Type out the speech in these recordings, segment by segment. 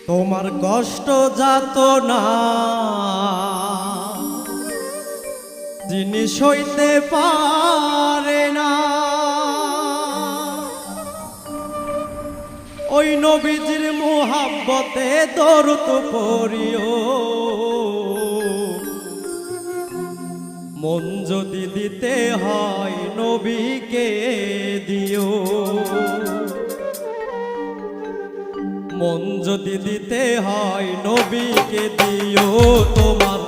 তোমার কষ্ট যাত না যিনি সইতে পারে না, ওই নবীজির মুহাব্বতে দরুদ পড়িও। মন যদি দিতে হয় নবীকে দিও, মন যদি দিতে হয় নবীকে দিও। তোমার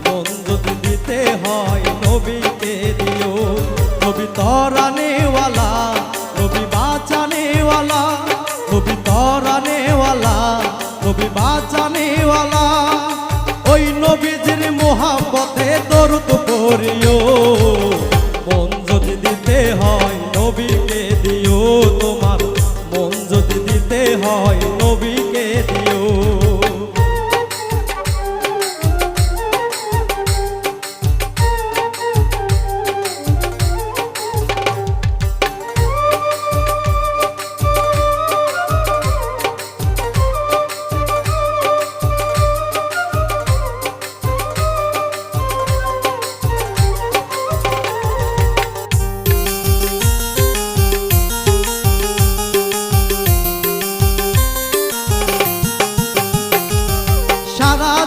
মন যদি দিতে হয় নবীকে দিও। নবী তরানেওয়ালা, নবী বাঁচানেওয়ালা, নবী তরানেওয়ালা, নবী বাঁচানেওয়ালা, ওই নবীজির মুহাব্বতে দরুদ পড়িও। মন যদি দিতে হয় নবীকে দিও। তোমার মন যদি দিতে হয় নবীকে দিও।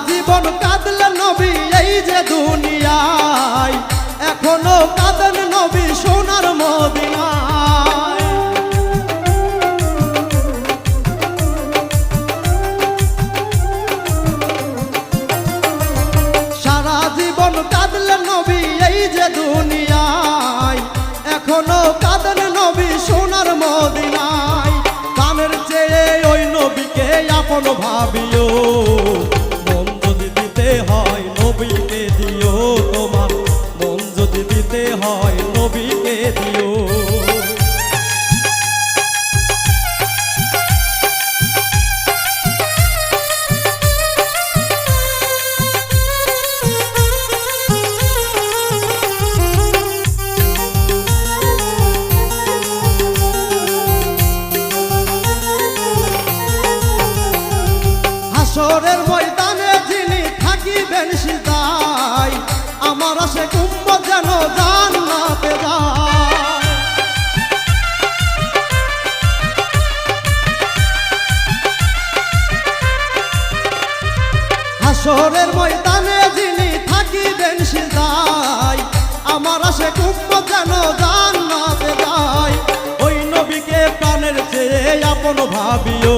জীবন কাঁদলেন নবী এই যে দুনিয়ায়, এখনো কাঁদেন নবী সোনার মদিনায়। সারা জীবন কাঁদলেন নবী এই যে দুনিয়ায়, এখনো কাঁদেন নবী সোনার মদিনায়। প্রাণের চেয়ে ওই নবীকে আপন ভাবিও। হয় নবীকে দিও। তোমার মন যদি দিতে হয় নবীকে দিও। হাসরের ময়দানে যিনি থাকিবেন সিদায়, আমার আশে উম্মত যেন জান্নাতে যায়। হাসরের ময়দানে যিনি থাকিবেন সিদায়, আমার আশে উম্মত যেন জান্নাতে যায়। ওই নবীকে প্রাণের চেয়ে আপন ভাবিও।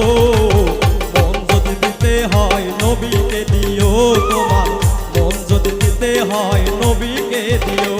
হয় নবীকে দিও। তোমার মন যদি দিতে হয় নবীকে দিও।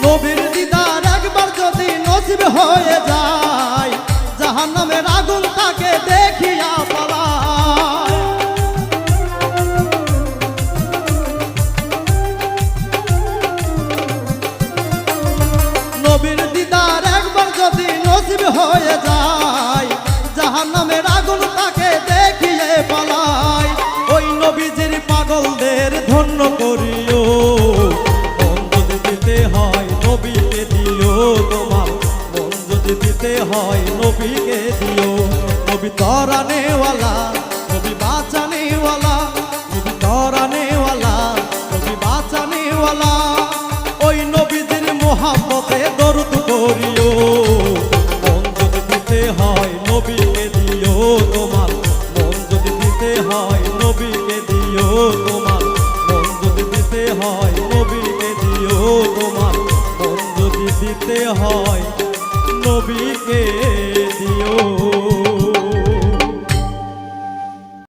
নবীর দিদার একবার যদি নসিব হয়ে যায়, জাহান্নামের আগুন তাকে দেখিয়া পলায়। নবীর দিদার একবার যদি নসিব হয়ে যায়, জাহান্নামের আগুন তাকে দেখিয়ে পলায়। ওই নবীজির পাগলদের ধন্য করিও। হয় নবীকে দিও। তোমার মন যদি দিতে হয় নবীকে দিও। নবী তরানেওয়ালা, নবী বাঁচানেওয়ালা, নবী তরানেওয়ালা, নবী বাঁচানেওয়ালা, ওই নবীজির মুহাব্বতে দরুদ পড়িও। মন যদি দিতে হয় নবীকে দিও। তোমার মন যদি দিতে হয় নবীকে দিও। তোমার মন যদি দিতে হয় নবীকে দিও। তোমার মন যদি দিতে হয় নবীকে দিও।